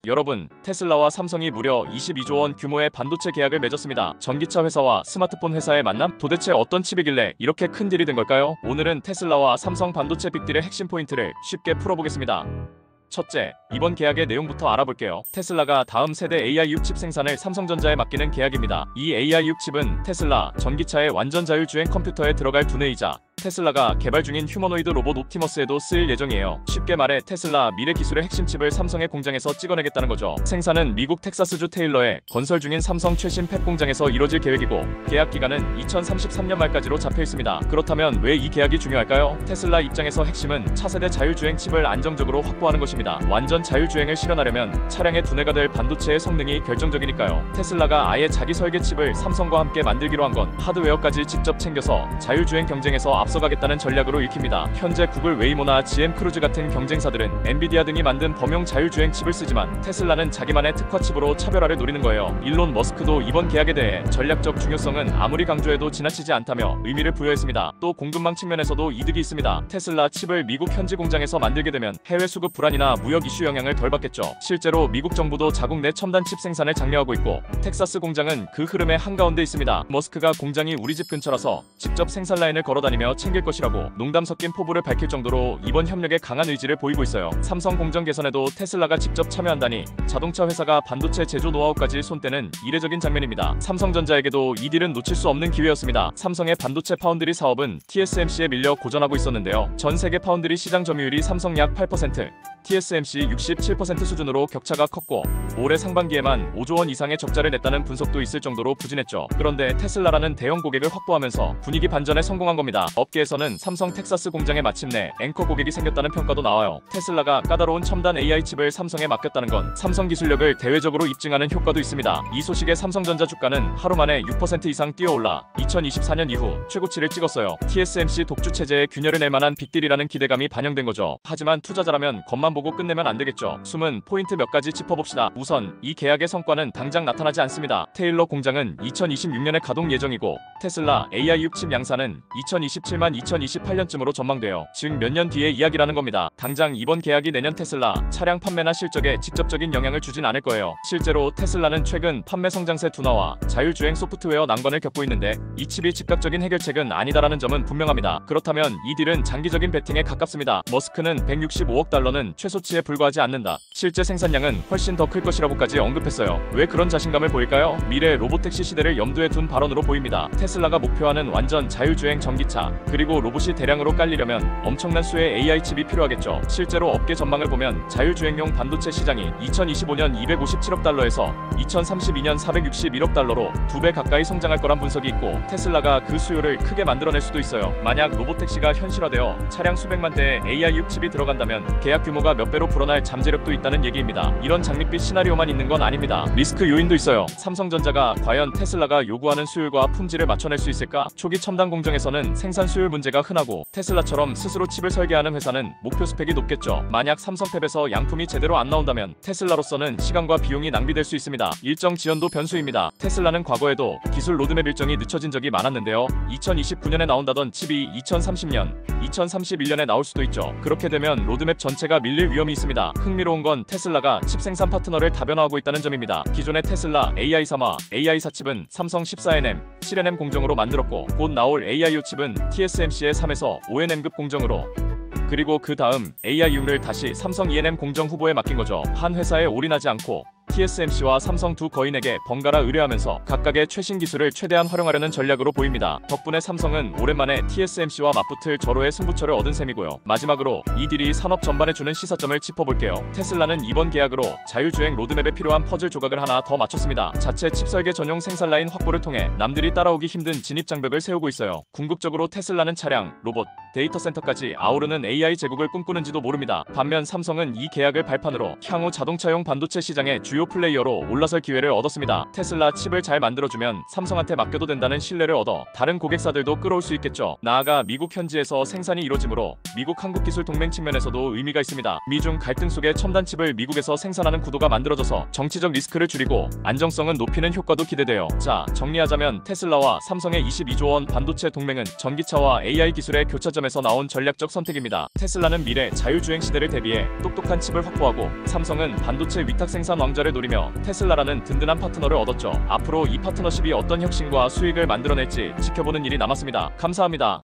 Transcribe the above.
여러분, 테슬라와 삼성이 무려 22조 원 규모의 반도체 계약을 맺었습니다. 전기차 회사와 스마트폰 회사의 만남? 도대체 어떤 칩이길래 이렇게 큰 딜이 된 걸까요? 오늘은 테슬라와 삼성 반도체 빅딜의 핵심 포인트를 쉽게 풀어보겠습니다. 첫째, 이번 계약의 내용부터 알아볼게요. 테슬라가 다음 세대 AI6 칩 생산을 삼성전자에 맡기는 계약입니다. 이 AI6 칩은 테슬라 전기차의 완전 자율주행 컴퓨터에 들어갈 두뇌이자 테슬라가 개발 중인 휴머노이드 로봇 옵티머스에도 쓰일 예정이에요. 쉽게 말해 테슬라 미래 기술의 핵심 칩을 삼성의 공장에서 찍어내겠다는 거죠. 생산은 미국 텍사스주 테일러에 건설 중인 삼성 최신 팹 공장에서 이뤄질 계획이고 계약 기간은 2033년 말까지로 잡혀 있습니다. 그렇다면 왜 이 계약이 중요할까요? 테슬라 입장에서 핵심은 차세대 자율주행 칩을 안정적으로 확보하는 것입니다. 완전 자율주행을 실현하려면 차량의 두뇌가 될 반도체의 성능이 결정적이니까요. 테슬라가 아예 자기 설계 칩을 삼성과 함께 만들기로 한 건 하드웨어까지 직접 챙겨서 자율주행 경쟁에서 앞서가겠다는 전략으로 읽힙니다. 현재 구글 웨이모나 GM 크루즈 같은 경쟁사들은 엔비디아 등이 만든 범용 자율주행 칩을 쓰지만 테슬라는 자기만의 특화 칩으로 차별화를 노리는 거예요. 일론 머스크도 이번 계약에 대해 전략적 중요성은 아무리 강조해도 지나치지 않다며 의미를 부여했습니다. 또 공급망 측면에서도 이득이 있습니다. 테슬라 칩을 미국 현지 공장에서 만들게 되면 해외 수급 불안이나 무역 이슈 영향을 덜 받겠죠. 실제로 미국 정부도 자국 내 첨단 칩 생산을 장려하고 있고 텍사스 공장은 그 흐름의 한가운데 있습니다. 머스크가 공장이 우리 집 근처라서 직접 생산 라인을 걸어다니며 챙길 것이라고 농담 섞인 포부를 밝힐 정도로 이번 협력에 강한 의지를 보이고 있어요. 삼성 공정 개선에도 테슬라가 직접 참여한다니 자동차 회사가 반도체 제조 노하우까지 손대는 이례적인 장면입니다. 삼성전자에게도 이 딜은 놓칠 수 없는 기회였습니다. 삼성의 반도체 파운드리 사업은 TSMC에 밀려 고전하고 있었는데요. 전 세계 파운드리 시장 점유율이 삼성 약 8%, TSMC 67% 수준으로 격차가 컸고 올해 상반기에만 5조 원 이상의 적자를 냈다는 분석도 있을 정도로 부진했죠. 그런데 테슬라라는 대형 고객을 확보하면서 분위기 반전에 성공한 겁니다. 업계에서는 삼성 텍사스 공장에 마침내 앵커 고객이 생겼다는 평가도 나와요. 테슬라가 까다로운 첨단 AI 칩을 삼성에 맡겼다는 건 삼성 기술력을 대외적으로 입증하는 효과도 있습니다. 이 소식에 삼성전자 주가는 하루 만에 6% 이상 뛰어올라 2024년 이후 최고치를 찍었어요. TSMC 독주 체제에 균열을 낼 만한 빅딜이라는 기대감이 반영된 거죠. 하지만 투자자라면 겉만 보고 끝내면 안 되겠죠. 숨은 포인트 몇 가지 짚어봅시다. 우선 이 계약의 성과는 당장 나타나지 않습니다. 테일러 공장은 2026년에 가동 예정이고 테슬라 AI6 칩 양산은 2027만 2028년쯤으로 전망돼요. 즉 몇 년 뒤의 이야기라는 겁니다. 당장 이번 계약이 내년 테슬라 차량 판매나 실적에 직접적인 영향을 주진 않을 거예요. 실제로 테슬라는 최근 판매 성장세 둔화와 자율주행 소프트웨어 난관을 겪고 있는데 이 칩이 즉각적인 해결책은 아니다라는 점은 분명합니다. 그렇다면 이 딜은 장기적인 베팅에 가깝습니다. 머스크는 165억 달러는 최소치에 불과하지 않는다. 실제 생산량은 훨씬 더 클 것이라고까지 언급했어요. 왜 그런 자신감을 보일까요? 미래 로보택시 시대를 염두에 둔 발언으로 보입니다. 테슬라가 목표하는 완전 자율주행 전기차 그리고 로봇이 대량으로 깔리려면 엄청난 수의 AI 칩이 필요하겠죠. 실제로 업계 전망을 보면 자율주행용 반도체 시장이 2025년 257억 달러에서 2032년 461억 달러로 2배 가까이 성장할 거란 분석이 있고 테슬라가 그 수요를 크게 만들어낼 수도 있어요. 만약 로보택시가 현실화되어 차량 수백만 대의 AI6 칩이 들어간다면 계약 규모가 몇 배로 불어날 잠재력도 있다는 얘기입니다. 이런 장밋빛 시나리오만 있는 건 아닙니다. 리스크 요인도 있어요. 삼성전자가 과연 테슬라가 요구하는 수율과 품질을 맞춰낼 수 있을까? 초기 첨단 공정에서는 생산 수율 문제가 흔하고 테슬라처럼 스스로 칩을 설계하는 회사는 목표 스펙이 높겠죠. 만약 삼성탭에서 양품이 제대로 안 나온다면 테슬라로서는 시간과 비용이 낭비될 수 있습니다. 일정 지연도 변수입니다. 테슬라는 과거에도 기술 로드맵 일정이 늦춰진 적이 많았는데요. 2029년에 나온다던 칩이 2030년, 2031년에 나올 수도 있죠. 그렇게 되면 로드맵 전체가 밀릴 위험이 있습니다. 흥미로운 건 테슬라가 칩 생산 파트너를 다변화하고 있다는 점입니다. 기존의 테슬라 AI3와 AI4 칩은 삼성 14nm, 7nm 공정으로 만들었고 곧 나올 AI5 칩은 TSMC의 3에서 5nm급 공정으로 그리고 그 다음 AI6를 다시 삼성 2nm 공정 후보에 맡긴 거죠. 한 회사에 올인하지 않고 TSMC와 삼성 두 거인에게 번갈아 의뢰하면서 각각의 최신 기술을 최대한 활용하려는 전략으로 보입니다. 덕분에 삼성은 오랜만에 TSMC와 맞붙을 절호의 승부처를 얻은 셈이고요. 마지막으로 이 딜이 산업 전반에 주는 시사점을 짚어볼게요. 테슬라는 이번 계약으로 자율주행 로드맵에 필요한 퍼즐 조각을 하나 더 맞췄습니다. 자체 칩 설계 전용 생산 라인 확보를 통해 남들이 따라오기 힘든 진입 장벽을 세우고 있어요. 궁극적으로 테슬라는 차량, 로봇, 데이터 센터까지 아우르는 AI 제국을 꿈꾸는지도 모릅니다. 반면 삼성은 이 계약을 발판으로 향후 자동차용 반도체 시장의 주요 주요 플레이어로 올라설 기회를 얻었습니다. 테슬라 칩을 잘 만들어주면 삼성한테 맡겨도 된다는 신뢰를 얻어 다른 고객사들도 끌어올 수 있겠죠. 나아가 미국 현지에서 생산이 이루어지므로 미국 한국 기술 동맹 측면에서도 의미가 있습니다. 미중 갈등 속에 첨단 칩을 미국에서 생산하는 구도가 만들어져서 정치적 리스크를 줄이고 안정성은 높이는 효과도 기대돼요. 자, 정리하자면 테슬라와 삼성의 22조 원 반도체 동맹은 전기차와 AI 기술의 교차점에서 나온 전략적 선택입니다. 테슬라는 미래 자율주행 시대를 대비해 똑똑한 칩을 확보하고 삼성은 반도체 위탁 생산 왕좌를 노리며 테슬라라는 든든한 파트너를 얻었죠. 앞으로 이 파트너십이 어떤 혁신과 수익을 만들어낼지 지켜보는 일이 남았습니다. 감사합니다.